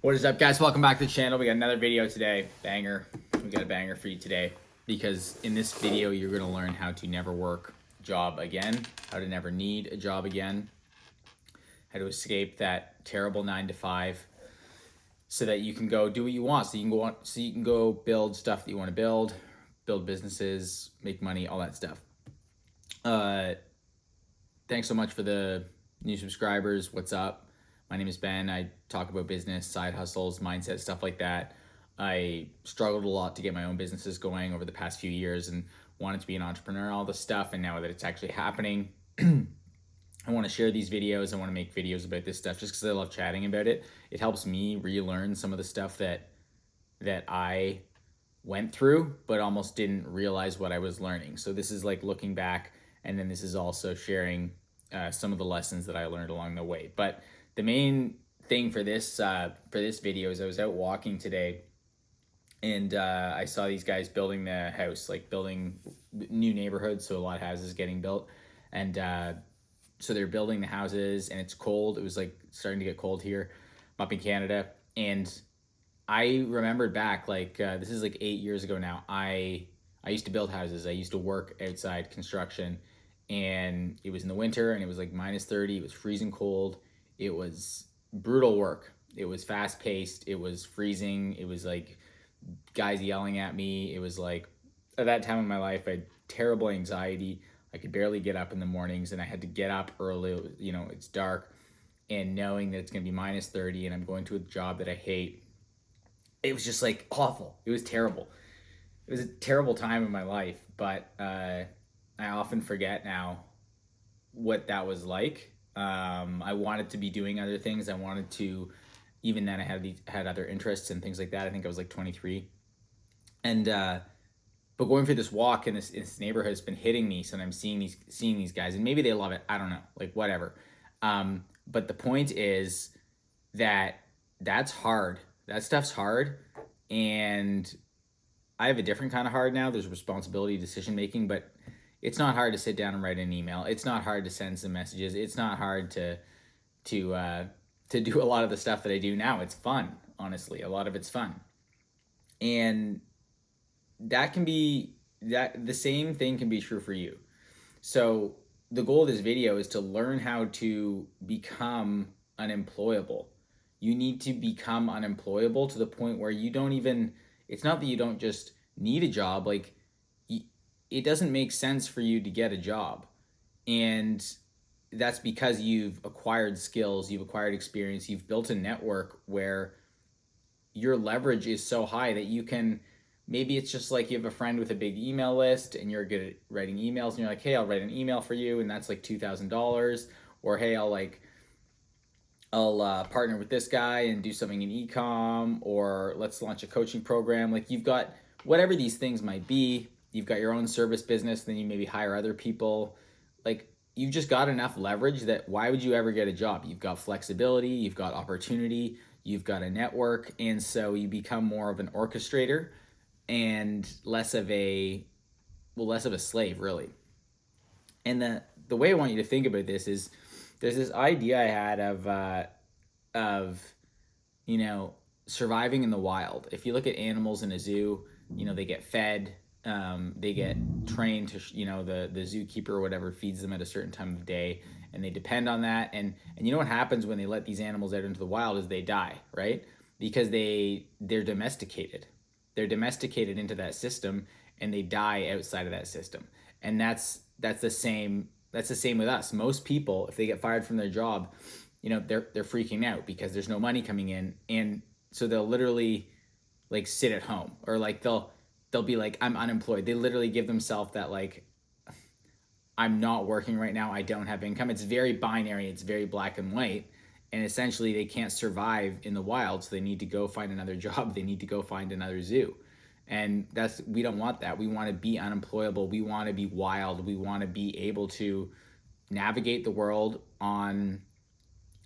What is up, guys? Welcome back to the channel. We got another video today. Banger. We got a banger for you today because in this video you're going to learn how to never work a job again, how to never need a job again, how to escape that terrible 9 to 5 so that you can go do what you want, so you can go build stuff that you want to build businesses, make money, all that stuff. Thanks so much for the new subscribers. What's up? My name is Ben. I talk about business, side hustles, mindset, stuff like that. I struggled a lot to get my own businesses going over the past few years and wanted to be an entrepreneur, all this stuff. And now that it's actually happening, I want to share these videos. I want to make videos about this stuff just because I love chatting about it. It helps me relearn some of the stuff that I went through, but almost didn't realize what I was learning. So this is like looking back, and then this is also sharing some of the lessons that I learned along the way. But the main thing for this video is I was out walking today, and I saw these guys building the house, like building new neighborhoods. So a lot of houses getting built, and so they're building the houses, and it's cold. It was like starting to get cold here up in Canada, and I remembered back like this is like 8 years ago now. I used to build houses. I used to work outside construction, and it was in the winter, and it was like -30. It was freezing cold. It was brutal work. It was fast paced. It was freezing. It was like guys yelling at me. It was like at that time in my life, I had terrible anxiety. I could barely get up in the mornings, and I had to get up early. You know, it's dark, and knowing that it's going to be -30 and I'm going to a job that I hate, it was just like awful. It was terrible. It was a terrible time in my life, but I often forget now what that was like. I wanted to be doing other things. I wanted to, even then I had other interests and things like that. I think I was like 23. And, but going for this walk in this neighborhood has been hitting me. So I'm seeing these guys, and maybe they love it. I don't know, like whatever. But the point is that that's hard. That stuff's hard. And I have a different kind of hard now. There's responsibility, decision making, but it's not hard to sit down and write an email. It's not hard to send some messages. It's not hard to do a lot of the stuff that I do now. It's fun, honestly. A lot of it's fun. And that can be the same thing can be true for you. So the goal of this video is to learn how to become unemployable. You need to become unemployable to the point where you don't even, it's not that you don't just need a job, like it doesn't make sense for you to get a job. And that's because you've acquired skills, you've acquired experience, you've built a network where your leverage is so high that you can, maybe it's just like you have a friend with a big email list and you're good at writing emails, and you're like, hey, I'll write an email for you, and that's like $2,000. Or hey, I'll partner with this guy and do something in e-com, or let's launch a coaching program. Like you've got whatever these things might be. You've got your own service business, then you maybe hire other people. Like you've just got enough leverage that why would you ever get a job? You've got flexibility, you've got opportunity, you've got a network, and so you become more of an orchestrator and less of a slave, really. And the way I want you to think about this is there's this idea I had of surviving in the wild. If you look at animals in a zoo, they get fed, they get trained to, the zookeeper or whatever feeds them at a certain time of day, and they depend on that. And you know what happens when they let these animals out into the wild is they die, right? Because they're domesticated. They're domesticated into that system, and they die outside of that system. And that's the same with us. Most people, if they get fired from their job, they're freaking out because there's no money coming in, and so they'll literally like sit at home, or like they'll be like, I'm unemployed. They literally give themselves that like, I'm not working right now, I don't have income. It's very binary, it's very black and white, and essentially they can't survive in the wild, so they need to go find another job, they need to go find another zoo. And we don't want that. We want to be unemployable, we want to be wild, we want to be able to navigate the world on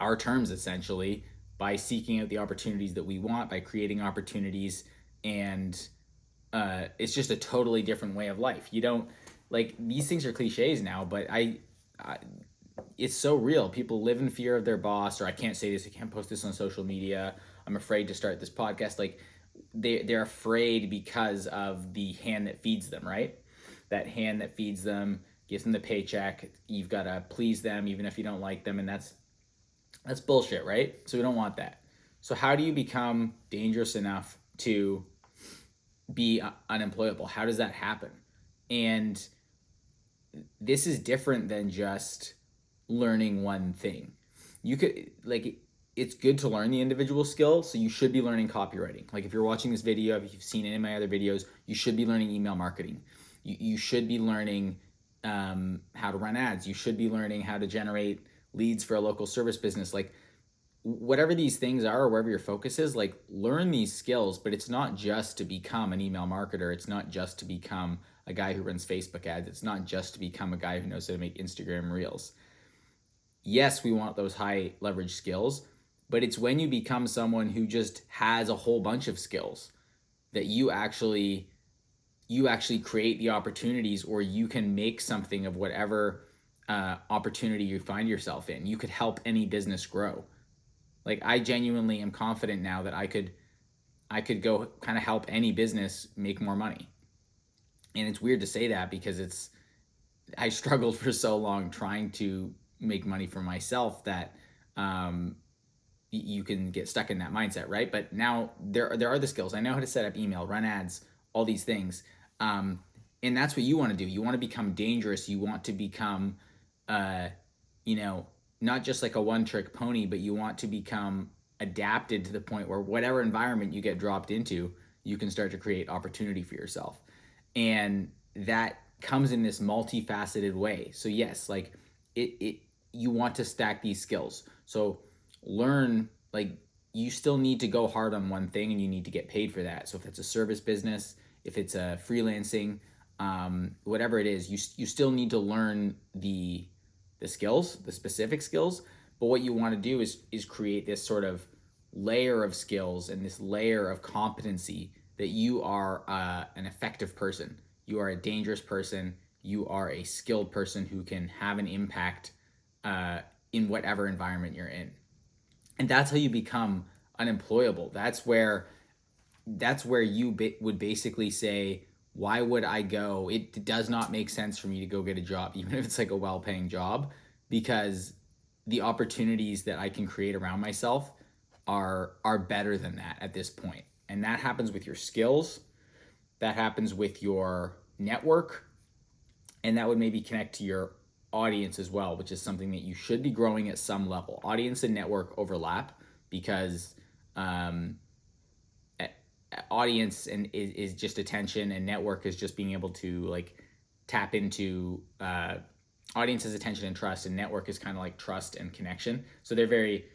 our terms, essentially, by seeking out the opportunities that we want, by creating opportunities. And it's just a totally different way of life. You don't, like, these things are cliches now, but it's so real. People live in fear of their boss, or I can't say this, I can't post this on social media. I'm afraid to start this podcast. Like they're afraid because of the hand that feeds them, right? That hand that feeds them gives them the paycheck. You've got to please them even if you don't like them, and that's bullshit, right? So we don't want that. So how do you become dangerous enough to be unemployable? How does that happen? And this is different than just learning one thing. You could like it's good to learn the individual skill, so you should be learning copywriting. Like if you're watching this video, if you've seen it in my other videos, you should be learning email marketing. You should be learning how to run ads. You should be learning how to generate leads for a local service business. Like whatever these things are or wherever your focus is, like learn these skills, but it's not just to become an email marketer. It's not just to become a guy who runs Facebook ads. It's not just to become a guy who knows how to make Instagram reels. Yes, we want those high leverage skills, but it's when you become someone who just has a whole bunch of skills that you actually create the opportunities, or you can make something of whatever opportunity you find yourself in. You could help any business grow. Like I genuinely am confident now that I could go kind of help any business make more money. And it's weird to say that because I struggled for so long trying to make money for myself that you can get stuck in that mindset, right? But now there are the skills. I know how to set up email, run ads, all these things. And that's what you want to do. You want to become dangerous. You want to become, not just like a one-trick pony, but you want to become adapted to the point where whatever environment you get dropped into, you can start to create opportunity for yourself. And that comes in this multifaceted way. So yes, like you want to stack these skills. So learn, like you still need to go hard on one thing and you need to get paid for that. So if it's a service business, if it's a freelancing, whatever it is, you still need to learn the skills, the specific skills. But what you want to do is create this sort of layer of skills and this layer of competency that you are an effective person. You are a dangerous person. You are a skilled person who can have an impact in whatever environment you're in. And that's how you become unemployable. That's where you would basically say, why would I go? It does not make sense for me to go get a job, even if it's like a well-paying job, because the opportunities that I can create around myself are better than that at this point. And that happens with your skills, that happens with your network, and that would maybe connect to your audience as well, which is something that you should be growing at some level. Audience and network overlap because audience is just attention, and network is just being able to like tap into audience is attention and trust, and network is kind of like trust and connection. So they're very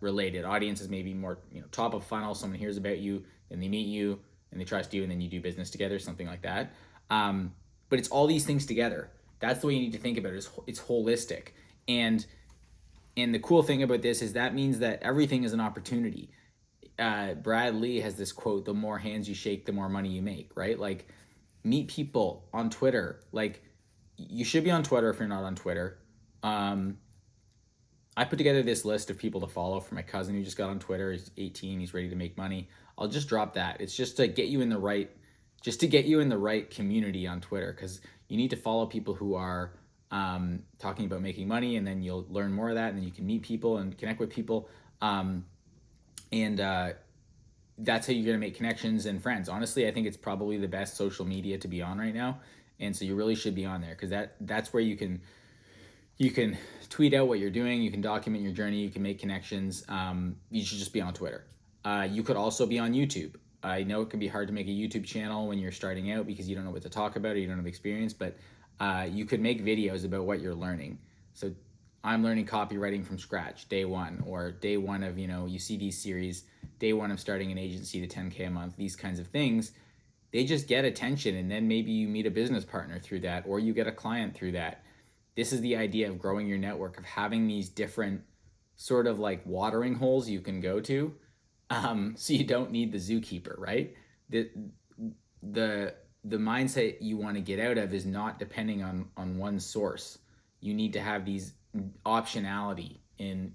related. Audience is maybe more top of funnel. Someone hears about you, then they meet you, and they trust you, and then you do business together, something like that. But it's all these things together. That's the way you need to think about it. It's holistic. And the cool thing about this is that means that everything is an opportunity. Brad Lee has this quote: "The more hands you shake, the more money you make." Right? Like, meet people on Twitter. Like, you should be on Twitter if you're not on Twitter. I put together this list of people to follow for my cousin who just got on Twitter. He's 18. He's ready to make money. I'll just drop that. It's just to get you in the right community on Twitter, because you need to follow people who are talking about making money, and then you'll learn more of that, and then you can meet people and connect with people. And that's how you're going to make connections and friends. Honestly, I think it's probably the best social media to be on right now. And so you really should be on there, because that's where you can tweet out what you're doing. You can document your journey. You can make connections. You should just be on Twitter. You could also be on YouTube. I know it can be hard to make a YouTube channel when you're starting out because you don't know what to talk about or you don't have experience, but you could make videos about what you're learning. So I'm learning copywriting from scratch, day one, or day one of, you see these series, day one of starting an agency to 10K a month, these kinds of things. They just get attention, and then maybe you meet a business partner through that, or you get a client through that. This is the idea of growing your network, of having these different sort of like watering holes you can go to. So you don't need the zookeeper, right? The mindset you want to get out of is not depending on one source. You need to have these optionality in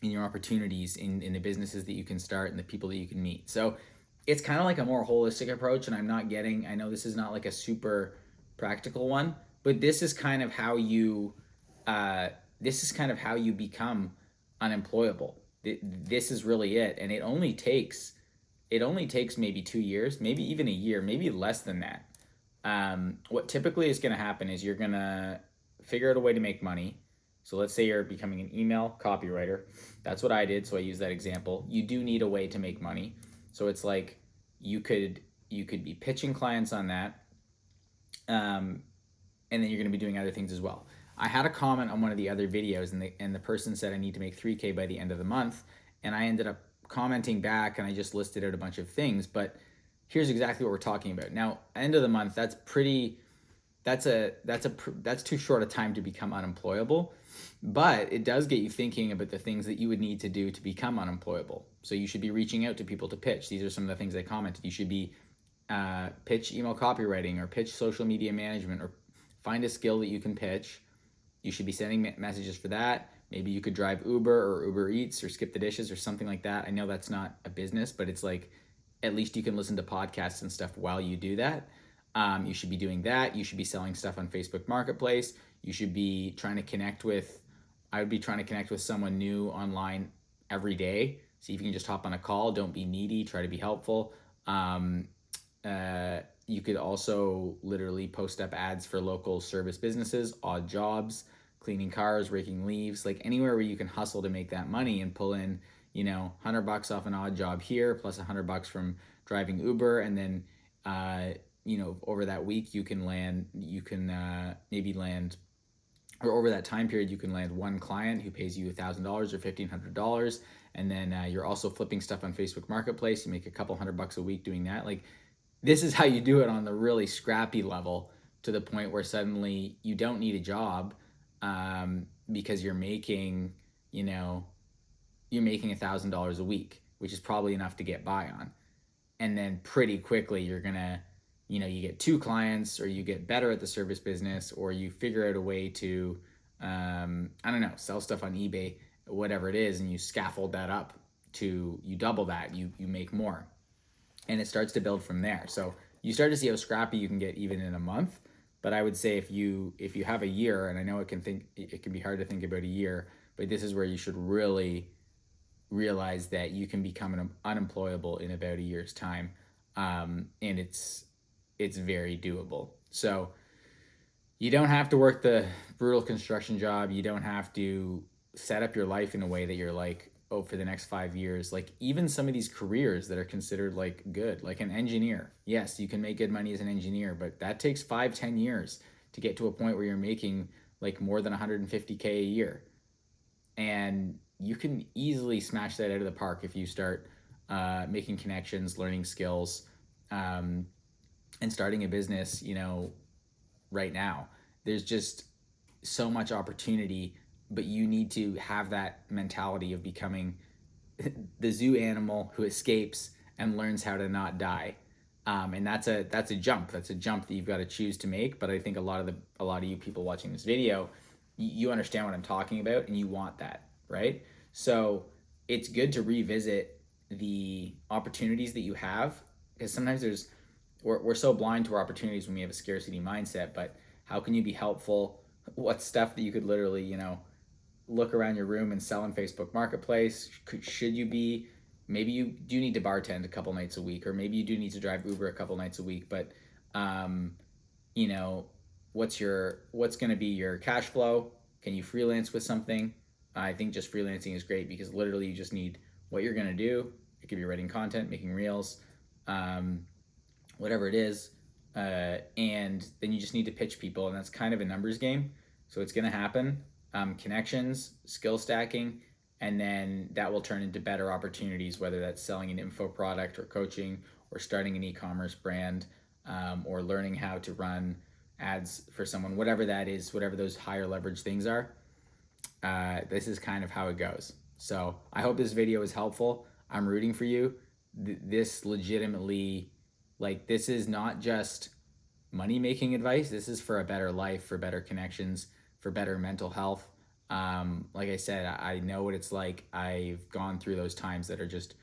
in your opportunities in the businesses that you can start and the people that you can meet. So it's kind of like a more holistic approach. And I know this is not like a super practical one, but uh, this is kind of how you become unemployable. This is really it. And it only takes maybe 2 years, maybe even a year, maybe less than that. What typically is going to happen is you're going to figure out a way to make money. So let's say you're becoming an email copywriter. That's what I did. So I use that example. You do need a way to make money. So it's like you could you could be pitching clients on that, um, and then you're going to be doing other things as well. I had a comment on one of the other videos, and the person said I need to make 3K by the end of the month, and I ended up commenting back, and I just listed out a bunch of things. But here's exactly what we're talking about. Now, end of the month, that's pretty. That's too short a time to become unemployable, but it does get you thinking about the things that you would need to do to become unemployable. So you should be reaching out to people to pitch. These are some of the things I commented. You should be pitch email copywriting, or pitch social media management, or find a skill that you can pitch. You should be sending messages for that. Maybe you could drive Uber or Uber Eats or skip the dishes or something like that. I know that's not a business, but it's like at least you can listen to podcasts and stuff while you do that. You should be doing that. You should be selling stuff on Facebook Marketplace. You should be trying to connect with, I would be trying to connect with someone new online every day. See if you can just hop on a call. Don't be needy. Try to be helpful. You could also literally post up ads for local service businesses, odd jobs, cleaning cars, raking leaves, like anywhere where you can hustle to make that money and pull in, $100 off an odd job here, plus $100 from driving Uber. And then, over that week, maybe land, or over that time period, you can land one client who pays you $1,000 or $1,500. And then you're also flipping stuff on Facebook Marketplace. You make a couple $100 a week doing that. Like, this is how you do it on the really scrappy level, to the point where suddenly you don't need a job, because you're making $1,000 a week, which is probably enough to get by on. And then pretty quickly you're gonna, you get two clients, or you get better at the service business, or you figure out a way to, I don't know, sell stuff on eBay, whatever it is, and you scaffold that up to, you double that, you make more, and it starts to build from there. So you start to see how scrappy you can get even in a month. But I would say if you have a year, and I know it can be hard to think about a year, but this is where you should really realize that you can become unemployable in about a year's time, and it's very doable. So you don't have to work the brutal construction job. You don't have to set up your life in a way that you're like, oh, for the next 5 years. Like, even some of these careers that are considered like good, like an engineer. Yes, you can make good money as an engineer, but that takes 5-10 years to get to a point where you're making like more than 150K a year. And you can easily smash that out of the park if you start making connections, learning skills, and starting a business, right now. There's just so much opportunity, but you need to have that mentality of becoming the zoo animal who escapes and learns how to not die. And that's a jump. That's a jump that you've got to choose to make. But I think a lot of you people watching this video, you understand what I'm talking about, and you want that, right? So it's good to revisit the opportunities that you have, because sometimes we're so blind to our opportunities when we have a scarcity mindset. But how can you be helpful? What stuff that you could literally, look around your room and sell on Facebook Marketplace? Should you be, maybe you do need to bartend a couple nights a week, or maybe you do need to drive Uber a couple nights a week, but what's going to be your cash flow? Can you freelance with something? I think just freelancing is great, because literally you just need what you're going to do. It could be writing content, making reels, whatever it is, and then you just need to pitch people, and that's kind of a numbers game. So it's going to happen. Connections, skill stacking, and then that will turn into better opportunities, whether that's selling an info product, or coaching, or starting an e-commerce brand, or learning how to run ads for someone, whatever that is, whatever those higher leverage things are. This is kind of how it goes. So I hope this video is helpful. I'm rooting for you. This legitimately, this is not just money making advice. This is for a better life, for better connections, for better mental health. Like I said, I know what it's like. I've gone through those times that are just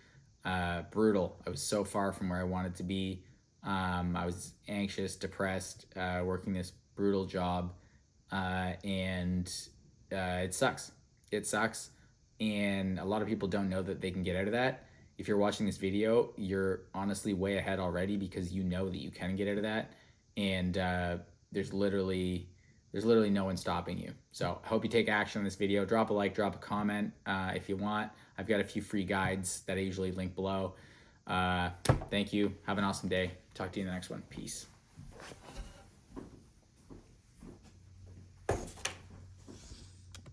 brutal. I was so far from where I wanted to be. I was anxious, depressed, working this brutal job, and it sucks. It sucks, and a lot of people don't know that they can get out of that. If you're watching this video, you're honestly way ahead already because you know that you can get out of that, and there's literally there's literally no one stopping you. So I hope you take action on this video. Drop a like, drop a comment if you want. I've got a few free guides that I usually link below. Thank you. Have an awesome day. Talk to you in the next one. Peace.